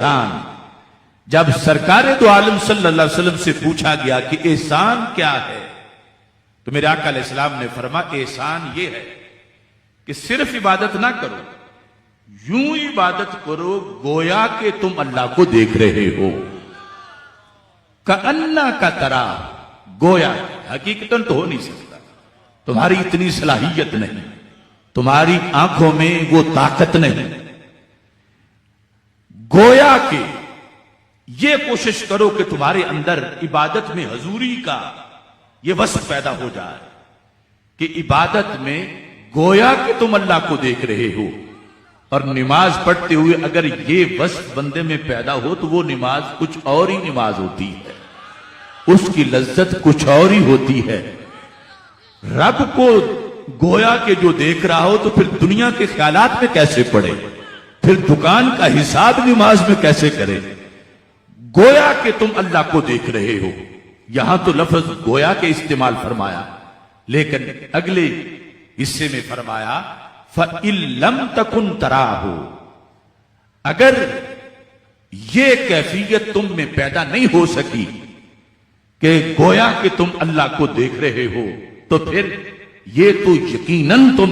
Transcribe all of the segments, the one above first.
احسان جب سرکار دو عالم صلی اللہ علیہ وسلم سے پوچھا گیا کہ احسان کیا ہے تو میرے آقا علیہ السلام نے فرمایا احسان یہ ہے کہ صرف عبادت نہ کرو، یوں عبادت کرو گویا کہ تم اللہ کو دیکھ رہے ہو، کأنک ترا، گویا حقیقتاً تو ہو نہیں سکتا، تمہاری اتنی صلاحیت نہیں، تمہاری آنکھوں میں وہ طاقت نہیں، گویا کہ یہ کوشش کرو کہ تمہارے اندر عبادت میں حضوری کا یہ وصف پیدا ہو جائے کہ عبادت میں گویا کہ تم اللہ کو دیکھ رہے ہو۔ اور نماز پڑھتے ہوئے اگر یہ وصف بندے میں پیدا ہو تو وہ نماز کچھ اور ہی نماز ہوتی ہے، اس کی لذت کچھ اور ہی ہوتی ہے۔ رب کو گویا کہ جو دیکھ رہا ہو تو پھر دنیا کے خیالات میں کیسے پڑے، پھر دکان کا حساب نماز میں کیسے کرے، گویا کہ تم اللہ کو دیکھ رہے ہو۔ یہاں تو لفظ گویا کے استعمال فرمایا، لیکن اگلے حصے میں فرمایا فَإِن لَمْ تَكُنْ تَرَاهُ، اگر یہ کیفیت تم میں پیدا نہیں ہو سکی کہ گویا کہ تم اللہ کو دیکھ رہے ہو تو پھر یہ تو یقیناً تم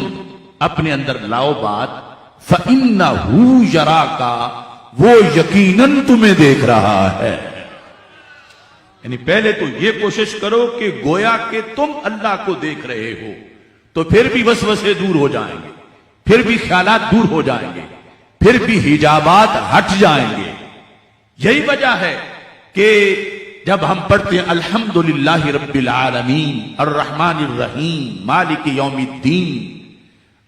اپنے اندر لاؤ بات فَإِنَّهُ يَرَاكَ، وہ یقیناً تمہیں دیکھ رہا ہے۔ یعنی پہلے تو یہ کوشش کرو کہ گویا کہ تم اللہ کو دیکھ رہے ہو تو پھر بھی وسوسے دور ہو جائیں گے، پھر بھی خیالات دور ہو جائیں گے، پھر بھی حجابات ہٹ جائیں گے۔ یہی وجہ ہے کہ جب ہم پڑھتے ہیں الحمدللہ رب العالمین الرحمن الرحیم مالک یوم الدین،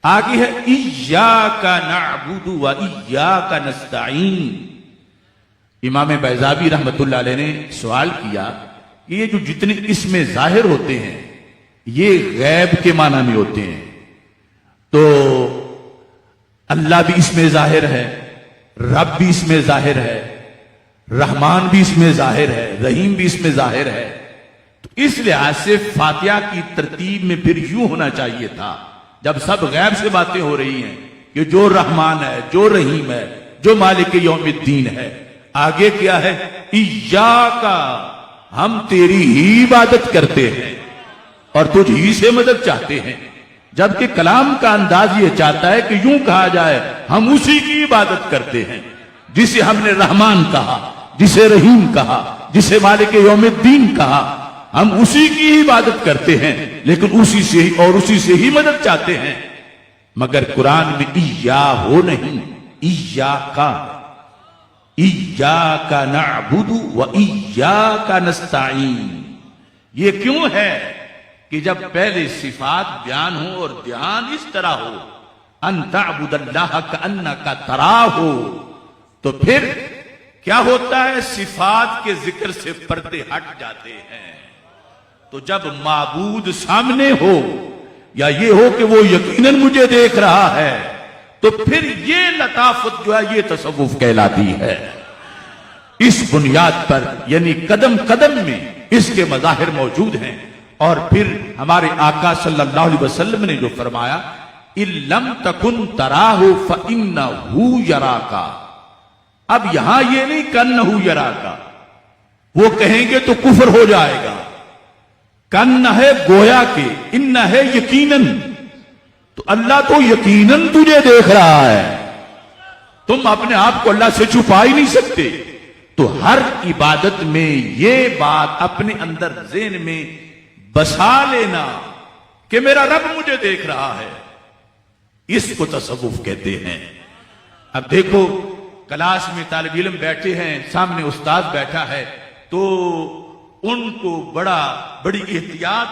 آگے ہے ایاک نعبد و ایاک نستعین۔ امام بیضاوی رحمت اللہ علیہ نے سوال کیا کہ یہ جو جتنے اسم ظاہر ہوتے ہیں یہ غیب کے معنی میں ہوتے ہیں، تو اللہ بھی اس میں ظاہر ہے، رب بھی اس میں ظاہر ہے، رحمان بھی اس میں ظاہر ہے، رحیم بھی اس میں ظاہر ہے، تو اس لحاظ سے فاتحہ کی ترتیب میں پھر یوں ہونا چاہیے تھا جب سب غیب سے باتیں ہو رہی ہیں کہ جو رحمان ہے، جو رحیم ہے، جو مالک یوم الدین ہے، آگے کیا ہے ایاک، ہم تیری ہی عبادت کرتے ہیں اور تجھ ہی سے مدد چاہتے ہیں، جبکہ کلام کا انداز یہ چاہتا ہے کہ یوں کہا جائے ہم اسی کی عبادت کرتے ہیں جسے ہم نے رحمان کہا، جسے رحیم کہا، جسے مالک یوم الدین کہا، ہم اسی کی عبادت کرتے ہیں لیکن اسی سے ہی اور اسی سے ہی مدد چاہتے ہیں۔ مگر قرآن میں ایا ہو نہیں، ایاک، ایاک نعبد و ایاک نستعین۔ یہ کیوں ہے کہ جب پہلے صفات بیان ہو اور دھیان اس طرح ہو ان تعبد اللہ کأنک تراہ، تو پھر کیا ہوتا ہے صفات کے ذکر سے پردے ہٹ جاتے ہیں۔ تو جب معبود سامنے ہو یا یہ ہو کہ وہ یقیناً مجھے دیکھ رہا ہے تو پھر یہ لطافت جو ہے یہ تصوف کہلاتی ہے۔ اس بنیاد پر یعنی قدم قدم میں اس کے مظاہر موجود ہیں، اور پھر ہمارے آقا صلی اللہ علیہ وسلم نے جو فرمایا اِن لَمْ تَكُنْ تَرَاهُ فَإِنَّهُ يَرَاكَ، اب یہاں یہ نہیں کَأَنَّهُ يَرَاكَ، وہ کہیں گے تو کفر ہو جائے گا، کن ہے گویا کہ، ان ہے یقیناً، تو اللہ تو یقیناً تجھے دیکھ رہا ہے، تم اپنے آپ کو اللہ سے چھپا ہی نہیں سکتے۔ تو ہر عبادت میں یہ بات اپنے اندر ذہن میں بسا لینا کہ میرا رب مجھے دیکھ رہا ہے، اس کو تصوف کہتے ہیں۔ اب دیکھو کلاس میں طالب علم بیٹھے ہیں، سامنے استاد بیٹھا ہے، تو ان کو بڑی احتیاط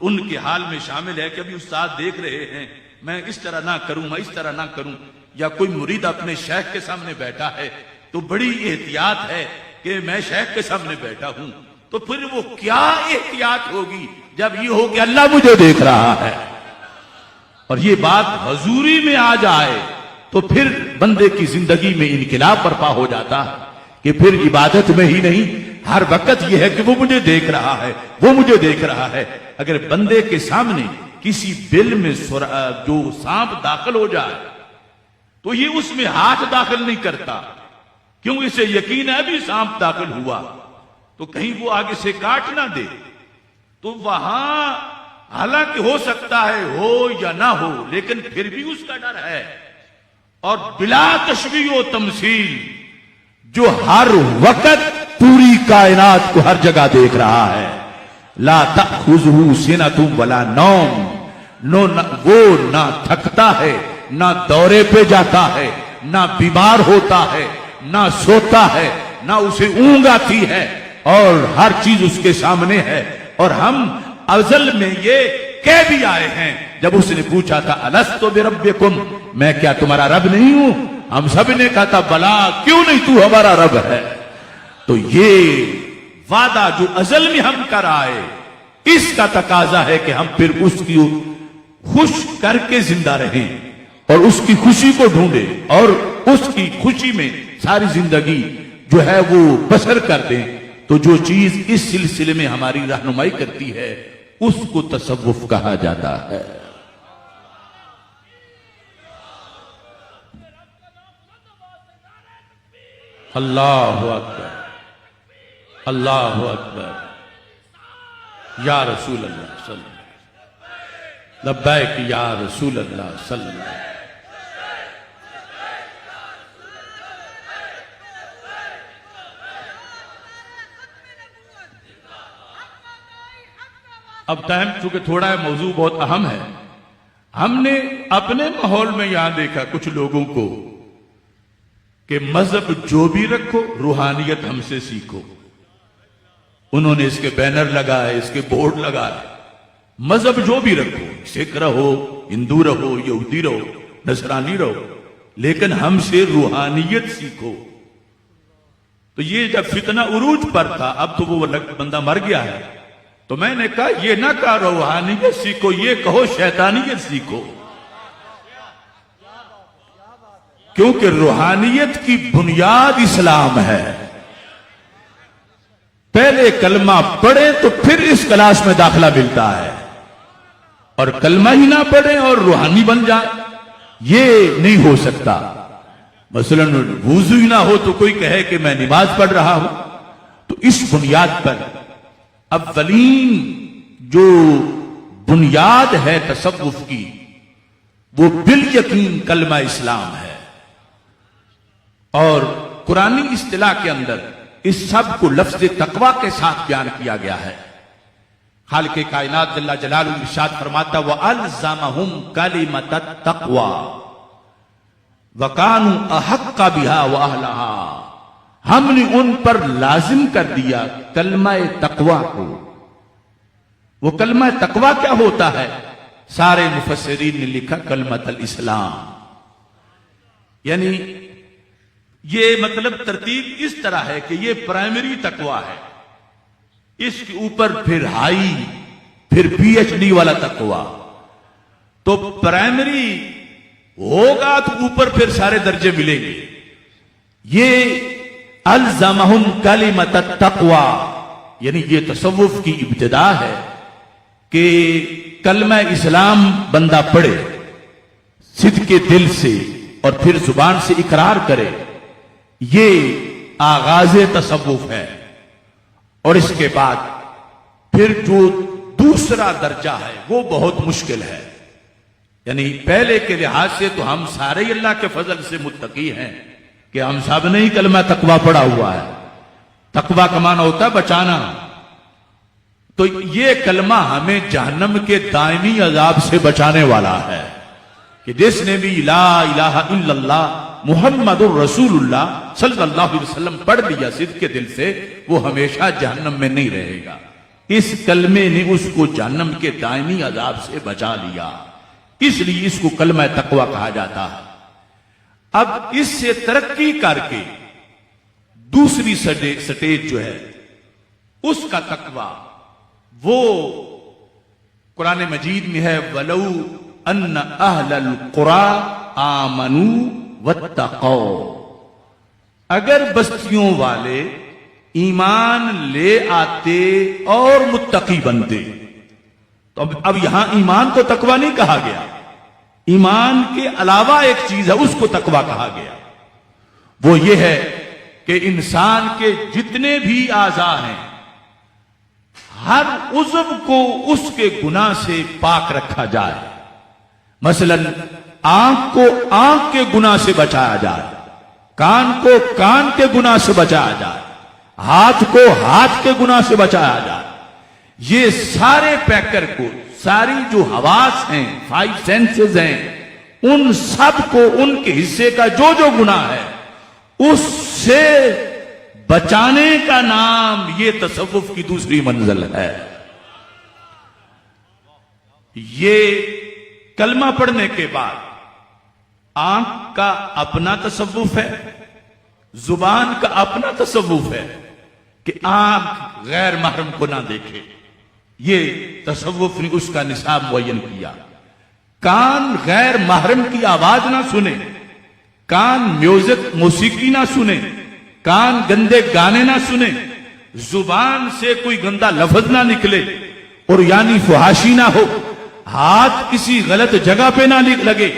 ان کے حال میں شامل ہے کہ ابھی استاد دیکھ رہے ہیں، میں اس طرح نہ کروں، میں اس طرح نہ کروں۔ یا کوئی مرید اپنے شیخ کے سامنے بیٹھا ہے تو بڑی احتیاط ہے کہ میں شیخ کے سامنے بیٹھا ہوں، تو پھر وہ کیا احتیاط ہوگی جب یہ ہو کہ اللہ مجھے دیکھ رہا ہے، اور یہ بات حضوری میں آ جائے تو پھر بندے کی زندگی میں انقلاب برپا ہو جاتا ہے کہ پھر عبادت میں ہی نہیں ہر وقت یہ ہے کہ وہ مجھے دیکھ رہا ہے، وہ مجھے دیکھ رہا ہے۔ اگر بندے کے سامنے کسی بل میں جو سانپ داخل ہو جائے تو یہ اس میں ہاتھ داخل نہیں کرتا، کیوں؟ اسے یقین ہے ابھی سانپ داخل ہوا تو کہیں وہ آگے سے کاٹ نہ دے، تو وہاں حالانکہ ہو سکتا ہے ہو یا نہ ہو، لیکن پھر بھی اس کا ڈر ہے۔ اور بلا تشبیہ و تمثیل جو ہر وقت پوری کائنات کو ہر جگہ دیکھ رہا ہے، لا تأخذہ سنۃ ولا نوم، وہ نہ تھکتا ہے، نہ دورے پہ جاتا ہے، نہ بیمار ہوتا ہے، نہ سوتا ہے، نہ اسے اونگ آتی ہے، اور ہر چیز اس کے سامنے ہے۔ اور ہم ازل میں یہ کہہ بھی آئے ہیں جب اس نے پوچھا تھا الستو بربکم، میں کیا تمہارا رب نہیں ہوں؟ ہم سب نے کہا تھا بلا، کیوں نہیں تو ہمارا رب ہے۔ تو یہ وعدہ جو ازل میں ہم کر آئے، اس کا تقاضا ہے کہ ہم پھر اس کی خوش کر کے زندہ رہیں اور اس کی خوشی کو ڈھونڈیں اور اس کی خوشی میں ساری زندگی جو ہے وہ بسر کر دیں۔ تو جو چیز اس سلسلے میں ہماری رہنمائی کرتی ہے اس کو تصوف کہا جاتا ہے۔ اللہ اکبر، اللہ اکبر، یا رسول اللہ صلی اللہ علیہ وسلم، لبیک یا رسول اللہ صلی اللہ علیہ وسلم۔ اب ٹائم چونکہ تھوڑا ہے، موضوع بہت اہم ہے۔ ہم نے اپنے ماحول میں یہاں دیکھا کچھ لوگوں کو کہ مذہب جو بھی رکھو، روحانیت ہم سے سیکھو۔ انہوں نے اس کے بینر لگائے، اس کے بورڈ لگائے، مذہب جو بھی رکھو، سکھ رہو، ہندو رہو، یہودی رہو، نصرانی رہو، لیکن ہم سے روحانیت سیکھو۔ تو یہ جب فتنہ عروج پر تھا، اب تو وہ بندہ مر گیا ہے، تو میں نے کہا یہ نہ کہا روحانیت سیکھو، یہ کہو شیطانیت سیکھو، کیونکہ روحانیت کی بنیاد اسلام ہے۔ پہلے کلمہ پڑھیں تو پھر اس کلاس میں داخلہ ملتا ہے، اور کلمہ ہی نہ پڑھیں اور روحانی بن جائے، یہ نہیں ہو سکتا۔ مثلا وضو ہی نہ ہو تو کوئی کہے کہ میں نماز پڑھ رہا ہوں، تو اس بنیاد پر اولین جو بنیاد ہے تصوف کی، وہ بالیقین کلمہ اسلام ہے۔ اور قرآنی اصطلاح کے اندر اس سب کو لفظ تقوی کے ساتھ بیان کیا گیا ہے۔ خالق کائنات جل جلالہ ارشاد فرماتا وَأَلْزَمَهُمْ كَلِمَةَ التَّقْوَى وَكَانُوا أَحَقَّ بِهَا وَأَهْلَهَا، ہم نے ان پر لازم کر دیا کلمہ تقوی کو۔ وہ کلمہ تقوی کیا ہوتا ہے؟ سارے مفسرین نے لکھا کلمۃ الاسلام، یعنی یہ مطلب ترتیب اس طرح ہے کہ یہ پرائمری تقوی ہے، اس کے اوپر پھر ہائی، پھر پی ایچ ڈی والا تقوی۔ تو پرائمری ہوگا تو اوپر پھر سارے درجے ملیں گے۔ یہ الزمہم کلمۃ التقوی، یعنی یہ تصوف کی ابتدا ہے کہ کلمہ اسلام بندہ پڑھے صدق کے دل سے اور پھر زبان سے اقرار کرے، یہ آغاز تصوف ہے۔ اور اس کے بعد پھر جو دوسرا درجہ ہے وہ بہت مشکل ہے، یعنی پہلے کے لحاظ سے تو ہم سارے اللہ کے فضل سے متقی ہیں کہ ہم سب نے ہی کلمہ تقوی پڑھا ہوا ہے۔ تقوی کا معنی ہوتا ہے بچانا، تو یہ کلمہ ہمیں جہنم کے دائمی عذاب سے بچانے والا ہے کہ جس نے بھی لا الہ الا اللہ محمد الرسول اللہ صلی اللہ علیہ وسلم پڑھ لیا صدق کے دل سے، وہ ہمیشہ جہنم میں نہیں رہے گا۔ اس کلمے نے اس کو جہنم کے دائمی عذاب سے بچا لیا، اس لیے اس کو کلمہ تقوی کہا جاتا ہے۔ اب اس سے ترقی کر کے دوسری سٹیج جو ہے اس کا تقوی، وہ قرآن مجید میں ہے وَلَوْ أَنَّ أَهْلَ الْقُرَىٰ آمَنُوا وَاتَّقَوْا، اگر بستیوں والے ایمان لے آتے اور متقی بنتے۔ تو اب یہاں ایمان کو تقوی نہیں کہا گیا، ایمان کے علاوہ ایک چیز ہے اس کو تقوی کہا گیا، وہ یہ ہے کہ انسان کے جتنے بھی اعضاء ہیں ہر عضو کو اس کے گناہ سے پاک رکھا جائے. مثلا آنکھ کو آنکھ کے گناہ سے بچایا جائے, کان کو کان کے گناہ سے بچایا جائے, ہاتھ کو ہاتھ کے گناہ سے بچایا جائے. یہ سارے پیکر کو, ساری جو حواس ہیں, 5 سینسز ہیں, ان سب کو ان کے حصے کا جو گناہ ہے اس سے بچانے کا نام یہ تصوف کی دوسری منزل ہے. یہ کلمہ پڑھنے کے بعد آنکھ کا اپنا تصوف ہے, زبان کا اپنا تصوف ہے کہ آنکھ غیر محرم کو نہ دیکھے, یہ تصوف نے اس کا نصاب معین کیا. کان غیر محرم کی آواز نہ سنے, کان میوزک موسیقی نہ سنے, کان گندے گانے نہ سنے, زبان سے کوئی گندا لفظ نہ نکلے اور یعنی فحاشی نہ ہو, ہاتھ کسی غلط جگہ پہ نہ لگے,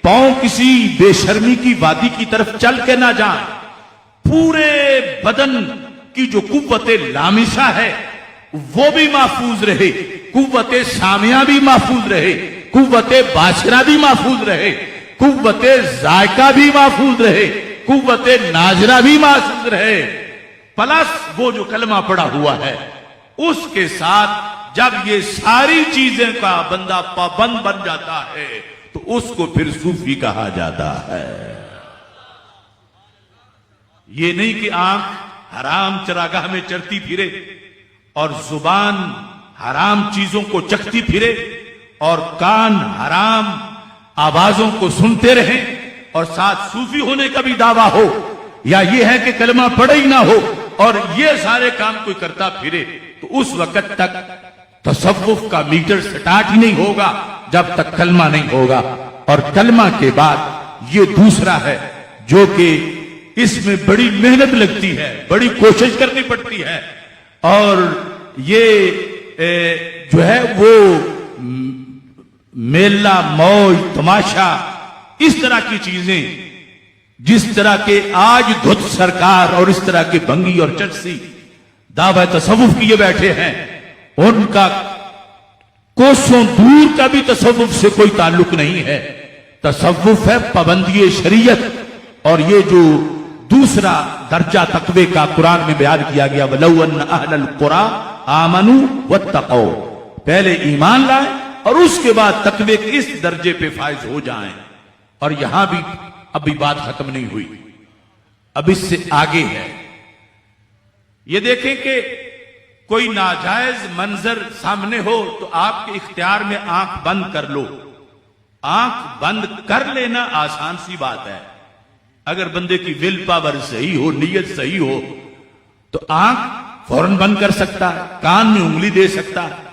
پاؤں کسی بے شرمی کی وادی کی طرف چل کے نہ جائیں. پورے بدن کی جو قوت لامسہ ہے وہ بھی محفوظ رہے, قوت سامعہ بھی محفوظ رہے, قوت باشرہ بھی محفوظ رہے, قوت ذائقہ بھی محفوظ رہے, قوت ناظرہ بھی محفوظ رہے. پلس وہ جو کلمہ پڑا ہوا ہے اس کے ساتھ جب یہ ساری چیزیں کا بندہ پابند بن جاتا ہے تو اس کو پھر صوفی کہا جاتا ہے. یہ نہیں کہ آنکھ حرام چراگاہ میں چرتی پھرے اور زبان حرام چیزوں کو چکھتی پھرے اور کان حرام آوازوں کو سنتے رہیں اور ساتھ صوفی ہونے کا بھی دعویٰ ہو, یا یہ ہے کہ کلمہ پڑھا ہی نہ ہو اور یہ سارے کام کوئی کرتا پھرے, تو اس وقت تک تصوف کا میٹر سٹارٹ ہی نہیں ہوگا جب تک کلمہ نہیں ہوگا. اور کلمہ کے بعد یہ دوسرا ہے جو کہ اس میں بڑی محنت لگتی ہے, بڑی کوشش کرنی پڑتی ہے, اور یہ جو ہے وہ میلہ موج تماشا اس طرح کی چیزیں جس طرح کے آج دھت سرکار اور اس طرح کے بھنگی اور چرسی دعوی تصوف کیے بیٹھے ہیں, ان کا کوسوں دور کا بھی تصوف سے کوئی تعلق نہیں ہے. تصوف ہے پابندی شریعت, اور یہ جو دوسرا درجہ تقوی کا قرآن میں بیان کیا گیا وَلَوْ أَنَّ أَهْلَ الْقُرَىٰ آمَنُوا وَاتَّقَوْا, پہلے ایمان لائیں اور اس کے بعد تقوی کے اس درجے پہ فائز ہو جائیں. اور یہاں بھی ابھی بات ختم نہیں ہوئی, اب اس سے آگے ہے. یہ دیکھیں کہ کوئی ناجائز منظر سامنے ہو تو آپ کے اختیار میں آنکھ بند کر لو. آنکھ بند کر لینا آسان سی بات ہے, اگر بندے کی ول پاور صحیح ہو, نیت صحیح ہو تو آنکھ فوراً بند کر سکتا ہے, کان میں انگلی دے سکتا ہے,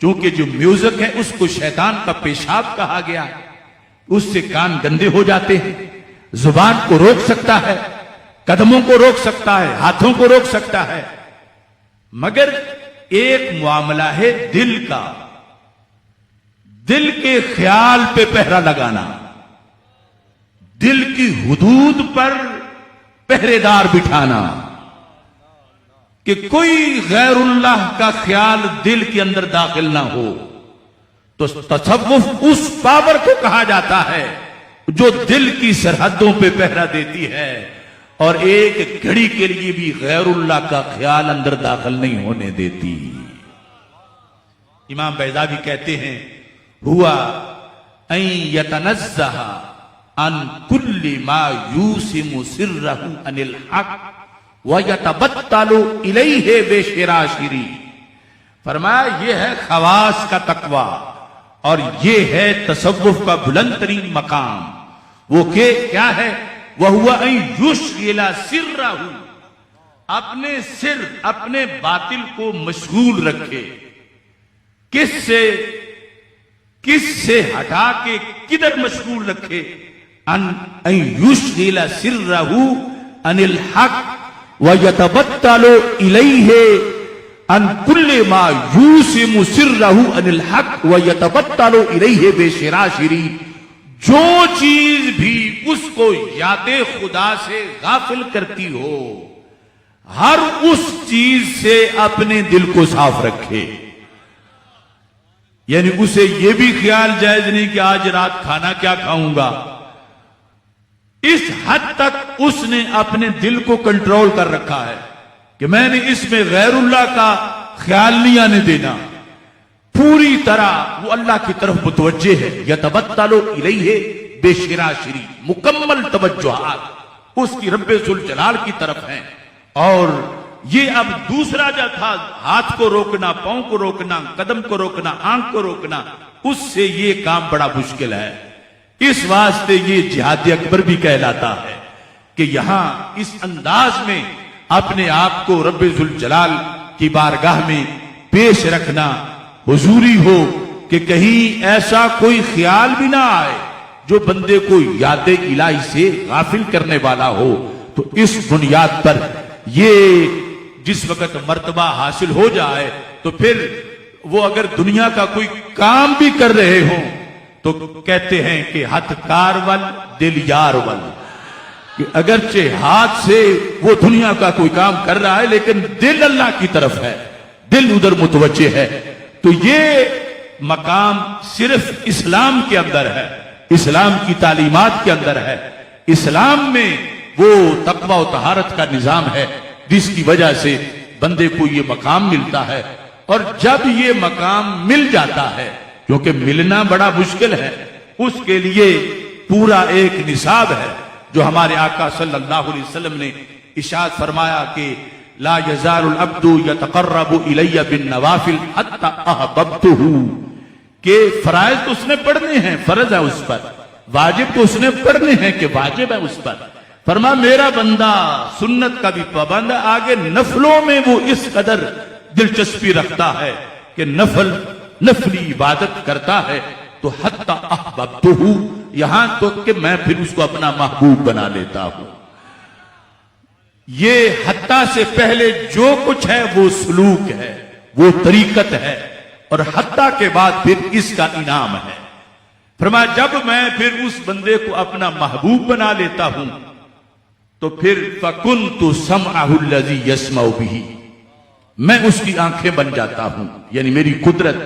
کیونکہ جو میوزک ہے اس کو شیطان کا پیشاب کہا گیا, اس سے کان گندے ہو جاتے ہیں. زبان کو روک سکتا ہے, قدموں کو روک سکتا ہے, ہاتھوں کو روک سکتا ہے, مگر ایک معاملہ ہے دل کا, دل کے خیال پہ پہرا لگانا, دل کی حدود پر پہرے دار بٹھانا کہ کوئی غیر اللہ کا خیال دل کے اندر داخل نہ ہو. تو تصوف اس پاور کو کہا جاتا ہے جو دل کی سرحدوں پہ پہرا دیتی ہے اور ایک گھڑی کے لیے بھی غیر اللہ کا خیال اندر داخل نہیں ہونے دیتی. امام بیضاوی کہتے ہیں ہوا ان یتنزہ عن کل ما یوسم سرہ عن الحق ویتبتل الیہ بشراشری. فرمایا یہ ہے خواص کا تقوی اور یہ ہے تصوف کا بلند ترین مقام. وہ کہ کیا ہے؟ وَهُوَ أَن يُشْغِلَ سِرَّهُ, اپنے سر اپنے باطل کو مشغول رکھے. کس سے ہٹا کے کدھر مشغول رکھے؟ أَن يُشْغِلَ سِرَّهُ عَنِ الْحَقِّ وَيَتَبَتَّلُ إِلَيْهِ ان کل ما یوسم سرہ عن الحق ویتبتل الیہ بشراشری. جو چیز بھی اس کو یاد خدا سے غافل کرتی ہو، ہر اس چیز سے اپنے دل کو صاف رکھے. یعنی اسے یہ بھی خیال جائز نہیں کہ آج رات کھانا کیا کھاؤں گا. اس حد تک اس نے اپنے دل کو کنٹرول کر رکھا ہے کہ میں نے اس میں غیر اللہ کا خیال نہیں آنے دینا. پوری طرح وہ اللہ کی طرف متوجہ ہے. یتبتل الیہ بشراشری، مکمل توجہات اس کی رب ذوالجلال کی طرف ہیں. اور یہ اب دوسرا جو تھا، ہاتھ کو روکنا، پاؤں کو روکنا، قدم کو روکنا، آنکھ کو روکنا، اس سے یہ کام بڑا مشکل ہے. اس واسطے یہ جہاد اکبر بھی کہلاتا ہے کہ یہاں اس انداز میں اپنے آپ کو رب ذوالجلال کی بارگاہ میں پیش رکھنا حضوری ہو کہ کہیں ایسا کوئی خیال بھی نہ آئے جو بندے کو یاد الہی سے غافل کرنے والا ہو. تو اس بنیاد پر یہ جس وقت مرتبہ حاصل ہو جائے تو پھر وہ اگر دنیا کا کوئی کام بھی کر رہے ہوں تو کہتے ہیں کہ ہاتھ کار ول دل یار ول، کہ اگرچہ ہاتھ سے وہ دنیا کا کوئی کام کر رہا ہے لیکن دل اللہ کی طرف ہے، دل ادھر متوجہ ہے. تو یہ مقام صرف اسلام کے اندر ہے، اسلام کی تعلیمات کے اندر ہے. اسلام میں وہ تقوی و طہارت کا نظام ہے جس کی وجہ سے بندے کو یہ مقام ملتا ہے. اور جب یہ مقام مل جاتا ہے، کیونکہ ملنا بڑا مشکل ہے، اس کے لیے پورا ایک نصاب ہے جو ہمارے آقا صلی اللہ علیہ وسلم نے ارشاد فرمایا کہ لا یزال العبد یتقرب الی بالنوافل حتی احببتہ، کہ فرائض تو اس نے پڑھنے ہیں، فرض ہے اس پر، واجب تو اس نے پڑھنے ہیں کہ واجب ہے اس پر. فرما میرا بندہ سنت کا بھی پابند ہے، آگے نفلوں میں وہ اس قدر دلچسپی رکھتا ہے کہ نفلی عبادت کرتا ہے تو حتی احببتہ، یہاں تو کہ میں پھر اس کو اپنا محبوب بنا لیتا ہوں. یہ حتی سے پہلے جو کچھ ہے وہ سلوک ہے، وہ طریقت ہے، اور حتی کے بعد پھر اس کا انعام ہے. فرمایا جب میں پھر اس بندے کو اپنا محبوب بنا لیتا ہوں تو پھر فَكُنْتُ سَمْعَهُ الَّذِي يَسْمَعُ بِهِ، میں اس کی آنکھیں بن جاتا ہوں. یعنی میری قدرت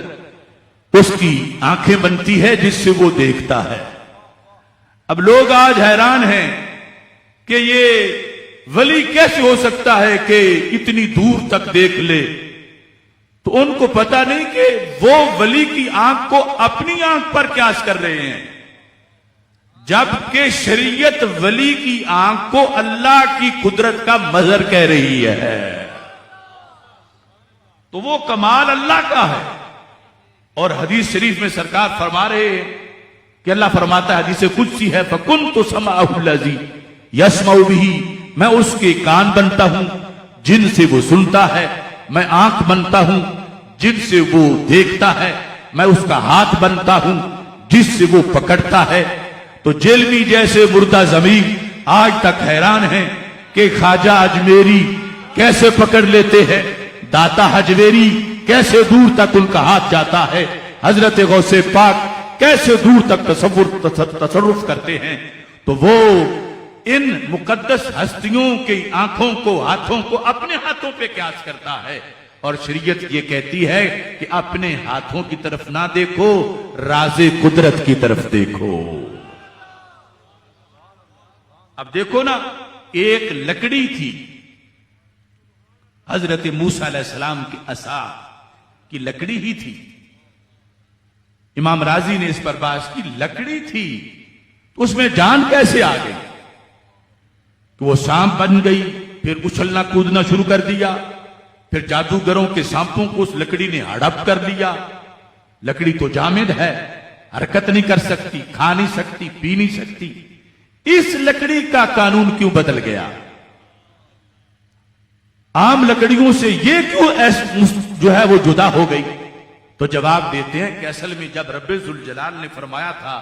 اس کی آنکھیں بنتی ہے جس سے وہ دیکھتا ہے. اب لوگ آج حیران ہیں کہ یہ ولی کیسے ہو سکتا ہے کہ اتنی دور تک دیکھ لے. تو ان کو پتا نہیں کہ وہ ولی کی آنکھ کو اپنی آنکھ پر قیاس کر رہے ہیں، جبکہ شریعت ولی کی آنکھ کو اللہ کی قدرت کا مظہر کہہ رہی ہے. تو وہ کمال اللہ کا ہے. اور حدیث شریف میں سرکار فرما رہے ہیں کہ اللہ فرماتا ہے، حدیث قدسی ہے، فَكُنْتُ سَمْعَهُ الَّذِي يَسْمَعُ بِهِ، میں اس کے کان بنتا ہوں جن سے وہ سنتا ہے، میں آنکھ بنتا ہوں جن سے وہ دیکھتا ہے، میں اس کا ہاتھ بنتا ہوں جس سے وہ پکڑتا ہے. تو جیلوی جیسے مردہ ضمیر آج تک حیران ہیں کہ خواجہ اجمیری کیسے پکڑ لیتے ہیں، داتا حجویری کیسے دور تک ان کا ہاتھ جاتا ہے، حضرت غوث پاک کیسے دور تک تصرف کرتے ہیں. تو وہ ان مقدس ہستیوں کی آنکھوں کو، ہاتھوں کو اپنے ہاتھوں پہ قیاس کرتا ہے. اور شریعت یہ کہتی ہے کہ اپنے ہاتھوں کی طرف نہ دیکھو، راز قدرت کی طرف دیکھو. اب دیکھو نا، ایک لکڑی تھی حضرت موسیٰ علیہ السلام کی عصا کی لکڑی ہی تھی. امام راضی نے اس پر بحث کی، لکڑی تھی تو اس میں جان کیسے آ گئی؟ کہ وہ سانپ بن گئی، پھر اچھلنا کودنا شروع کر دیا، پھر جادوگروں کے سانپوں کو اس لکڑی نے ہڑپ کر لیا. لکڑی تو جامد ہے، حرکت نہیں کر سکتی، کھا نہیں سکتی، پی نہیں سکتی. اس لکڑی کا قانون کیوں بدل گیا؟ عام لکڑیوں سے یہ کیوں جو ہے وہ جدا ہو گئی؟ تو جواب دیتے ہیں کہ اصل میں جب رب ذوالجلال نے فرمایا تھا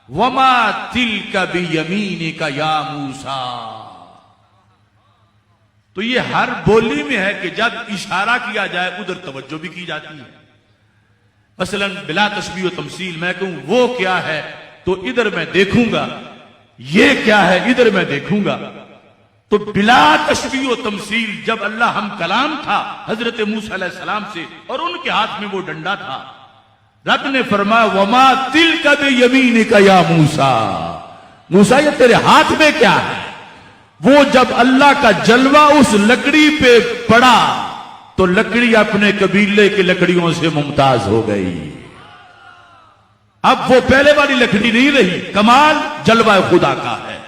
وَمَا تِلْكَ بِيَمِينِكَ يَا مُوسَىٰ، تو یہ ہر بولی میں ہے کہ جب اشارہ کیا جائے ادھر توجہ بھی کی جاتی ہے. مثلا بلا تشبیہ و تمثیل میں کہوں وہ کیا ہے تو ادھر میں دیکھوں گا یہ کیا ہے، ادھر میں دیکھوں گا. تو بلا تشبیہ و تمثیل جب اللہ ہم کلام تھا حضرت موسیٰ علیہ السلام سے اور ان کے ہاتھ میں وہ ڈنڈا تھا، رب نے فرمایا وما تلک بیمینک یا موسیٰ، موسیٰ یہ تیرے ہاتھ میں کیا ہے؟ وہ جب اللہ کا جلوہ اس لکڑی پہ پڑا تو لکڑی اپنے قبیلے کی لکڑیوں سے ممتاز ہو گئی. اب وہ پہلے والی لکڑی نہیں رہی، کمال جلوہ خدا کا ہے.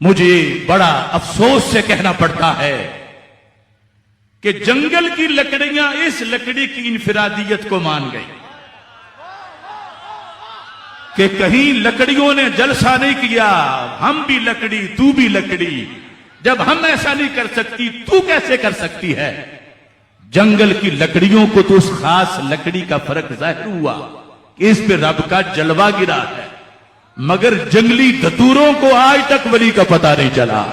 مجھے بڑا افسوس سے کہنا پڑتا ہے کہ جنگل کی لکڑیاں اس لکڑی کی انفرادیت کو مان گئی کہ کہیں لکڑیوں نے جلسہ نہیں کیا، ہم بھی لکڑی تو بھی لکڑی، جب ہم ایسا نہیں کر سکتی تو کیسے کر سکتی ہے؟ جنگل کی لکڑیوں کو تو اس خاص لکڑی کا فرق ظاہر ہوا کہ اس پہ رب کا جلوہ گرا ہے، مگر جنگلی دھتوروں کو آج تک ولی کا پتہ نہیں چلا.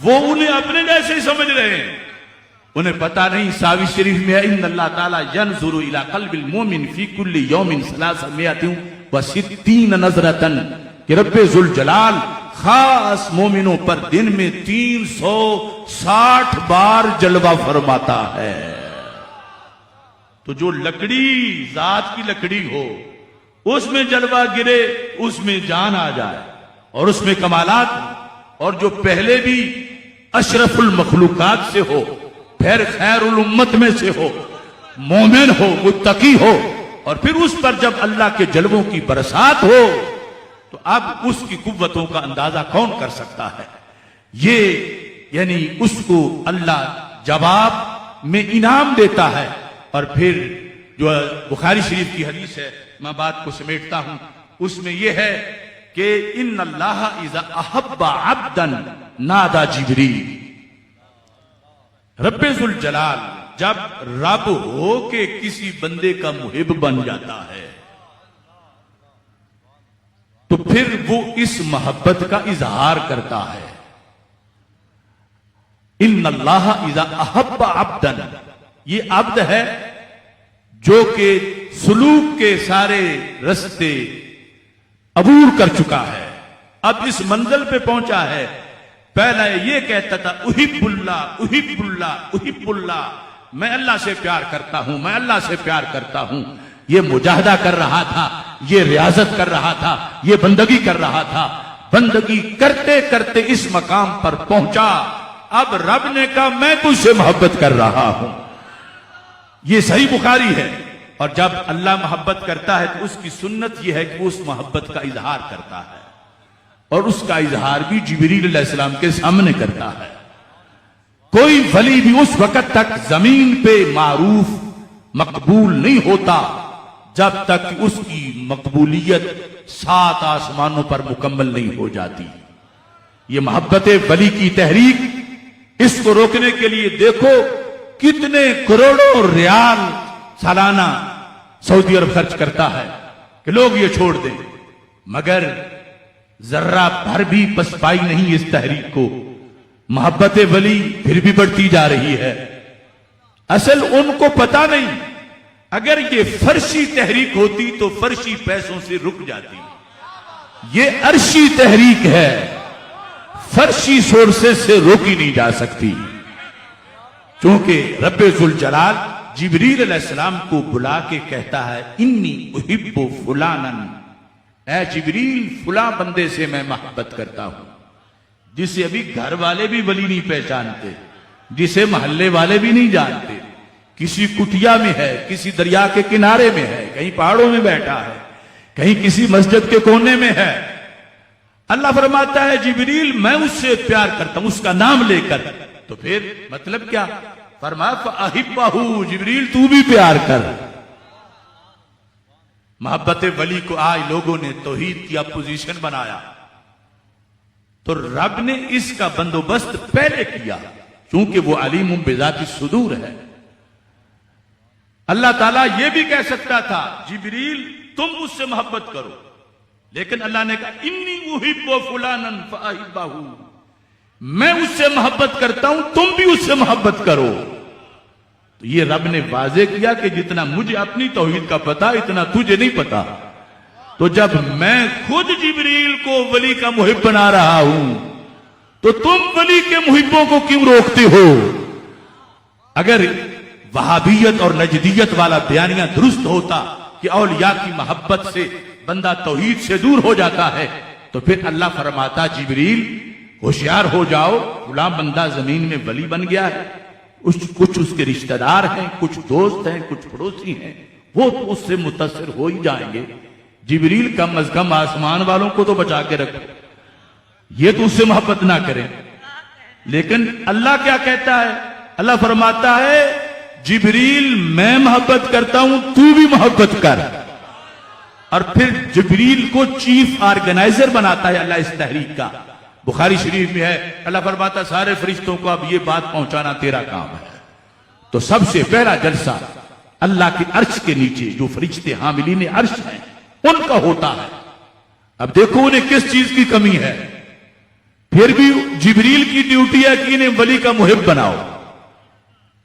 وہ انہیں اپنے جیسے ہی سمجھ رہے ہیں، انہیں پتہ نہیں. ساوی شریف میں ان اللہ تعالی ینظر الی قلب المومن فی کل یوم 360 نظرۃ کہ رب ذوالجلال خاص مومنوں پر دن میں 360 بار جلوہ فرماتا ہے. تو جو لکڑی ذات کی لکڑی ہو اس میں جلوہ گرے، اس میں جان آ جائے اور اس میں کمالات ہو، اور جو پہلے بھی اشرف المخلوقات سے ہو، پھر خیر الامت میں سے ہو، مومن ہو، متقی ہو، اور پھر اس پر جب اللہ کے جلووں کی برسات ہو تو اب اس کی قوتوں کا اندازہ کون کر سکتا ہے؟ یہ یعنی اس کو اللہ جواب میں انعام دیتا ہے. اور پھر جو بخاری شریف کی حدیث ہے، میں بات کو سمیٹتا ہوں، اس میں یہ ہے کہ ان اللہ اذا احب عبدا نادى جبریل. رب ذوالجلال جب رب ہو کے کسی بندے کا محب بن جاتا ہے تو پھر وہ اس محبت کا اظہار کرتا ہے. ان اللہ اذا احب عبدا، یہ عبد ہے جو کہ سلوک کے سارے رستے عبور کر چکا ہے، اب اس منزل پہ پہنچا ہے. پہلے یہ کہتا تھا احب اللہ احب اللہ احب اللہ، میں اللہ سے پیار کرتا ہوں، میں اللہ سے پیار کرتا ہوں. یہ مجاہدہ کر رہا تھا، یہ ریاضت کر رہا تھا، یہ بندگی کر رہا تھا. بندگی کرتے کرتے اس مقام پر پہنچا، اب رب نے کہا میں تجھ سے محبت کر رہا ہوں. یہ صحیح بخاری ہے. اور جب اللہ محبت کرتا ہے تو اس کی سنت یہ ہے کہ وہ اس محبت کا اظہار کرتا ہے، اور اس کا اظہار بھی جبریل علیہ السلام کے سامنے کرتا ہے. کوئی ولی بھی اس وقت تک زمین پہ معروف مقبول نہیں ہوتا جب تک اس کی مقبولیت 7 آسمانوں پر مکمل نہیں ہو جاتی. یہ محبت ولی کی تحریک، اس کو روکنے کے لیے دیکھو کتنے کروڑوں ریال سالانہ سعودی عرب خرچ کرتا ہے کہ لوگ یہ چھوڑ دیں، مگر ذرہ بھر بھی پسپائی نہیں اس تحریک کو. محبت ولی پھر بھی بڑھتی جا رہی ہے. اصل ان کو پتہ نہیں، اگر یہ فرشی تحریک ہوتی تو فرشی پیسوں سے رک جاتی. یہ عرشی تحریک ہے، فرشی سورسز سے روکی نہیں جا سکتی. چونکہ رب ذوالجلال جبریل علیہ السلام کو بلا کے کہتا ہے انی احب فلانا، اے جبریل فلاں بندے سے میں محبت کرتا ہوں، جسے ابھی گھر والے بھی ولی نہیں پہچانتے، جسے محلے والے بھی نہیں جانتے. کسی کٹیا میں ہے، کسی دریا کے کنارے میں ہے، کہیں پہاڑوں میں بیٹھا ہے، کہیں کسی مسجد کے کونے میں ہے. اللہ فرماتا ہے جبریل میں اس سے پیار کرتا ہوں، اس کا نام لے کر. تو پھر مطلب کیا؟ فرمایا فَأَحِبَّهُ، جبریل تو بھی پیار کر. محبت ولی کو آج لوگوں نے توحید کی اپوزیشن بنایا، تو رب نے اس کا بندوبست پہلے کیا چونکہ وہ علیم بذات الصدور ہے. اللہ تعالیٰ یہ بھی کہہ سکتا تھا جبریل تم اس سے محبت کرو، لیکن اللہ نے کہا انی احب فلانا فاحبہ، میں اس سے محبت کرتا ہوں تم بھی اس سے محبت کرو. تو یہ رب نے واضح کیا کہ جتنا مجھے اپنی توحید کا پتا اتنا تجھے نہیں پتا. تو جب میں خود جبریل کو ولی کا محب بنا رہا ہوں تو تم ولی کے محبوں کو کیوں روکتے ہو؟ اگر وہابیت اور نجدیت والا بیانیہ درست ہوتا کہ اولیاء کی محبت سے بندہ توحید سے دور ہو جاتا ہے تو پھر اللہ فرماتا جبریل ہوشیار ہو جاؤ، فلاں بندہ زمین میں ولی بن گیا ہے، کچھ اس کے رشتہ دار ہیں، کچھ دوست ہیں، کچھ پڑوسی ہیں، وہ تو اس سے متاثر ہو ہی جائیں گے. جبریل کم از کم آسمان والوں کو تو بچا کے رکھو، یہ تو اس سے محبت نہ کریں. لیکن اللہ کیا کہتا ہے؟ اللہ فرماتا ہے جبریل میں محبت کرتا ہوں، تو بھی محبت کر. اور پھر جبریل کو چیف آرگنائزر بناتا ہے اللہ اس تحریک کا. بخاری شریف میں ہے اللہ فرماتا سارے فرشتوں کو اب یہ بات پہنچانا تیرا کام ہے. تو سب سے پہلا جلسہ اللہ کے عرش کے نیچے جو فرشتے حاملین عرش ہیں ان کا ہوتا ہے. اب دیکھو انہیں کس چیز کی کمی ہے. پھر بھی جبریل کی ڈیوٹی ہے کہ انہیں ولی کا محب بناؤ،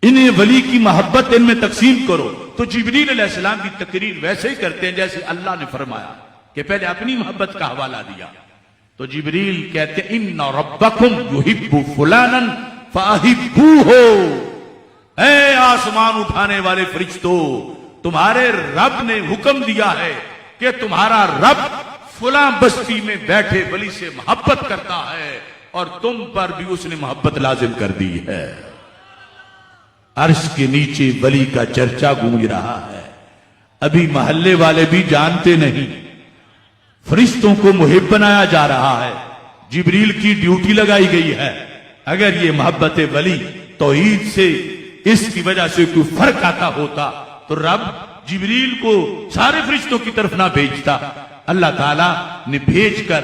انہیں ولی کی محبت ان میں تقسیم کرو. تو جبریل علیہ السلام کی تقریر ویسے ہی کرتے ہیں جیسے اللہ نے فرمایا کہ پہلے اپنی محبت کا حوالہ دیا. تو جبریل کہتے ہیں ان ربکم یحب فلانا فاحبوہ. اے آسمان اٹھانے والے فرشتوں، تمہارے رب نے حکم دیا ہے کہ تمہارا رب فلاں بستی میں بیٹھے ولی سے محبت کرتا ہے اور تم پر بھی اس نے محبت لازم کر دی ہے. عرش کے نیچے ولی کا چرچا گونج رہا ہے. ابھی محلے والے بھی جانتے نہیں، فرشتوں کو محب بنایا جا رہا ہے، جبریل کی ڈیوٹی لگائی گئی ہے. اگر یہ محبت ولی توحید سے اس کی وجہ سے کوئی فرق آتا ہوتا تو رب جبریل کو سارے فرشتوں کی طرف نہ بھیجتا. اللہ تعالیٰ نے بھیج کر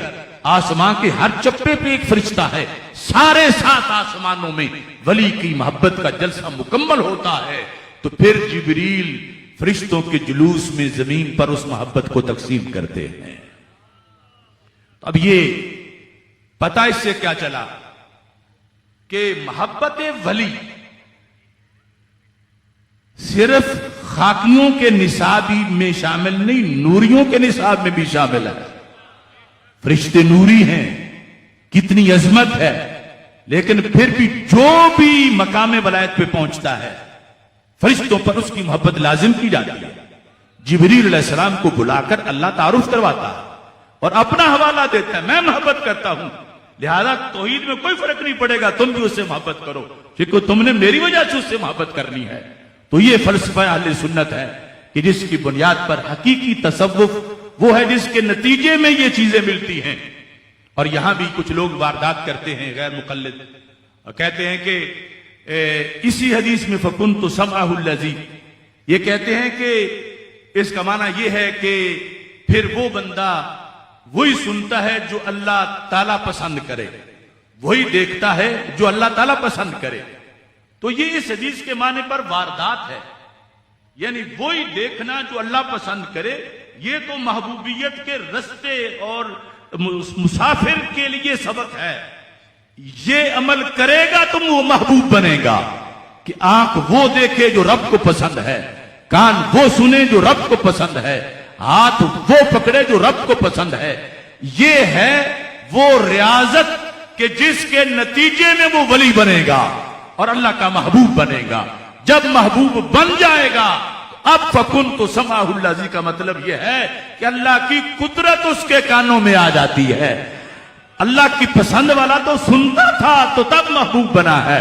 آسمان کے ہر چپے پہ ایک فرشتہ ہے، سارے 7 آسمانوں میں ولی کی محبت کا جلسہ مکمل ہوتا ہے. تو پھر جبریل فرشتوں کے جلوس میں زمین پر اس محبت کو تقسیم کرتے ہیں. اب یہ پتہ اس سے کیا چلا کہ محبت ولی صرف خاکیوں کے نصابی میں شامل نہیں، نوریوں کے نصاب میں بھی شامل ہے. فرشتے نوری ہیں، کتنی عظمت ہے، لیکن پھر بھی جو بھی مقام ولایت پہ پہنچتا ہے فرشتوں پر اس کی محبت لازم کی جاتی ہے. جبریل علیہ السلام کو بلا کر اللہ تعارف کرواتا ہے اور اپنا حوالہ دیتا ہے، میں محبت کرتا ہوں، لہذا توحید میں کوئی فرق نہیں پڑے گا، تم بھی اس سے محبت کرو کیونکہ تم نے میری وجہ سے اس سے محبت کرنی ہے. تو یہ فلسفہ اہل سنت ہے کہ جس کی بنیاد پر حقیقی تصوف وہ ہے جس کے نتیجے میں یہ چیزیں ملتی ہیں. اور یہاں بھی کچھ لوگ واردات کرتے ہیں غیر مقلد، اور کہتے ہیں کہ اسی حدیث میں فَكُنْتُ سَمْعَهُ الَّذِي، یہ کہتے ہیں کہ اس کا معنی یہ ہے کہ پھر وہ بندہ وہی سنتا ہے جو اللہ تعالیٰ پسند کرے، وہی دیکھتا ہے جو اللہ تعالیٰ پسند کرے. تو یہ اس حدیث کے معنی پر واردات ہے، یعنی وہی دیکھنا جو اللہ پسند کرے. یہ تو محبوبیت کے رستے اور مسافر کے لیے سبق ہے. یہ عمل کرے گا تو وہ محبوب بنے گا کہ آنکھ وہ دیکھے جو رب کو پسند ہے، کان وہ سنے جو رب کو پسند ہے، ہاتھ وہ پکڑے جو رب کو پسند ہے. یہ ہے وہ ریاضت کہ جس کے نتیجے میں وہ ولی بنے گا اور اللہ کا محبوب بنے گا. جب محبوب بن جائے گا اب فَكُنْتُ سَمْعَهُ الَّذِي کا مطلب یہ ہے کہ اللہ کی قدرت اس کے کانوں میں آ جاتی ہے. اللہ کی پسند والا تو سنتا تھا تو تب محبوب بنا ہے،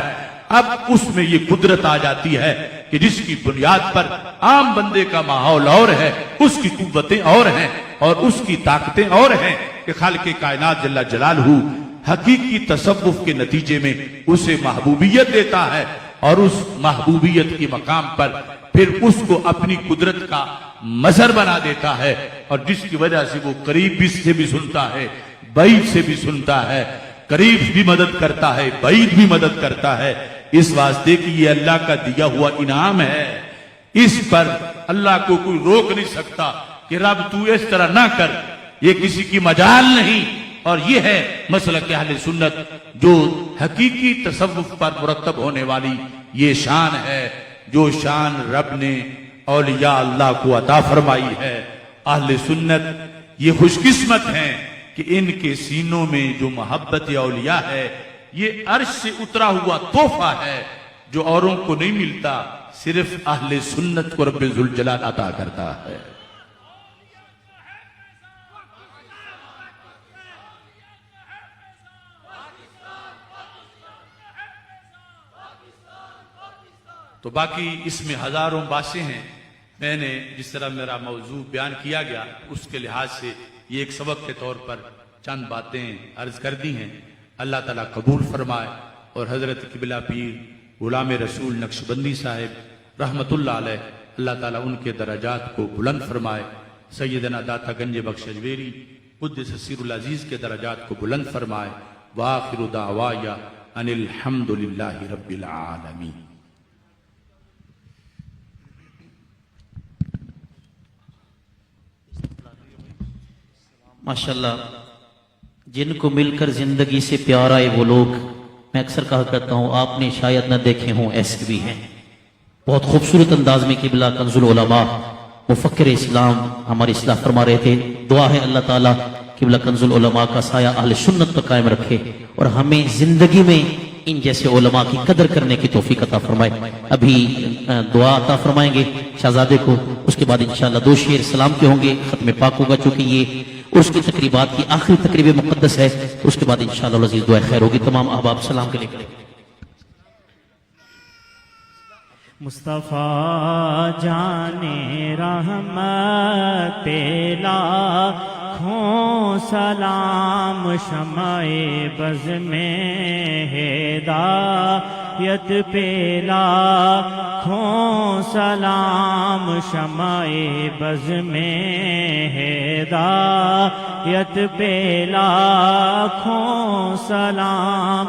اب اس میں یہ قدرت آ جاتی ہے کہ جس کی بنیاد پر عام بندے کا ماحول اور ہے، اس کی قوتیں اور ہیں اور اس کی طاقتیں اور ہیں کہ خالق کائنات جل جلالہ حقیقی تصوف کے نتیجے میں اسے محبوبیت دیتا ہے اور اس محبوبیت کے مقام پر پھر اس کو اپنی قدرت کا مظہر بنا دیتا ہے اور جس کی وجہ سے وہ قریب سے بھی سنتا ہے، بعید سے بھی سنتا ہے، قریب بھی مدد کرتا ہے، بعید بھی مدد کرتا ہے. اس واسطے کہ یہ اللہ کا دیا ہوا انعام ہے، اس پر اللہ کو کوئی روک نہیں سکتا کہ رب تو اس طرح نہ کر، یہ کسی کی مجال نہیں. اور یہ ہے مسلک اہل سنت جو حقیقی تصوف پر مرتب ہونے والی یہ شان ہے جو شان رب نے اولیاء اللہ کو عطا فرمائی ہے۔ اہل سنت یہ خوش قسمت ہیں کہ ان کے سینوں میں جو محبت اولیاء ہے یہ عرش سے اترا ہوا تحفہ ہے جو اوروں کو نہیں ملتا، صرف اہل سنت کو رب ذوالجلال عطا کرتا ہے۔ تو باقی اس میں ہزاروں باتیں ہیں، میں نے جس طرح میرا موضوع بیان کیا گیا اس کے لحاظ سے یہ ایک سبق کے طور پر چند باتیں عرض کر دی ہیں۔ اللہ تعالیٰ قبول فرمائے اور حضرت قبلہ پیر غلام رسول نقشبندی صاحب رحمت اللہ علیہ، اللہ تعالیٰ ان کے درجات کو بلند فرمائے۔ سیدنا داتا گنج بخش اجمیری قدس سیر العزیز کے درجات کو بلند فرمائے۔ وآخر دعوایا ان الحمد للہ رب العالمین۔ ماشاءاللہ، جن کو مل کر زندگی سے پیار آئے وہ لوگ، میں اکثر کہا کرتا ہوں آپ نے شاید نہ دیکھے ہوں، ایسے بھی ہیں۔ بہت خوبصورت انداز میں قبلہ کنز العلماء مفکر اسلام ہماری اصلاح فرما رہے تھے۔ دعا ہے اللہ تعالیٰ قبلہ کنز العلماء کا سایہ اہل سنت پر قائم رکھے اور ہمیں زندگی میں ان جیسے علماء کی قدر کرنے کی توفیق عطا فرمائے۔ ابھی دعا عطا فرمائیں گے شہزادے کو، اس کے بعد انشاءاللہ 2 شعر سلام کے ہوں گے، ختم پاک ہوگا، چونکہ یہ عرس کی تقریبات کی آخری تقریب مقدس ہے۔ اس کے بعد انشاءاللہ العزیز دعا خیر ہوگی۔ تمام احباب سلام کے لے کریں۔ مصطفیٰ جانے رحمت پہ لاکھوں سلام، شمع بز میں ہدایت پہ لاکھوں سلام، شمع بز میں ہدایت پہ لاکھوں سلام۔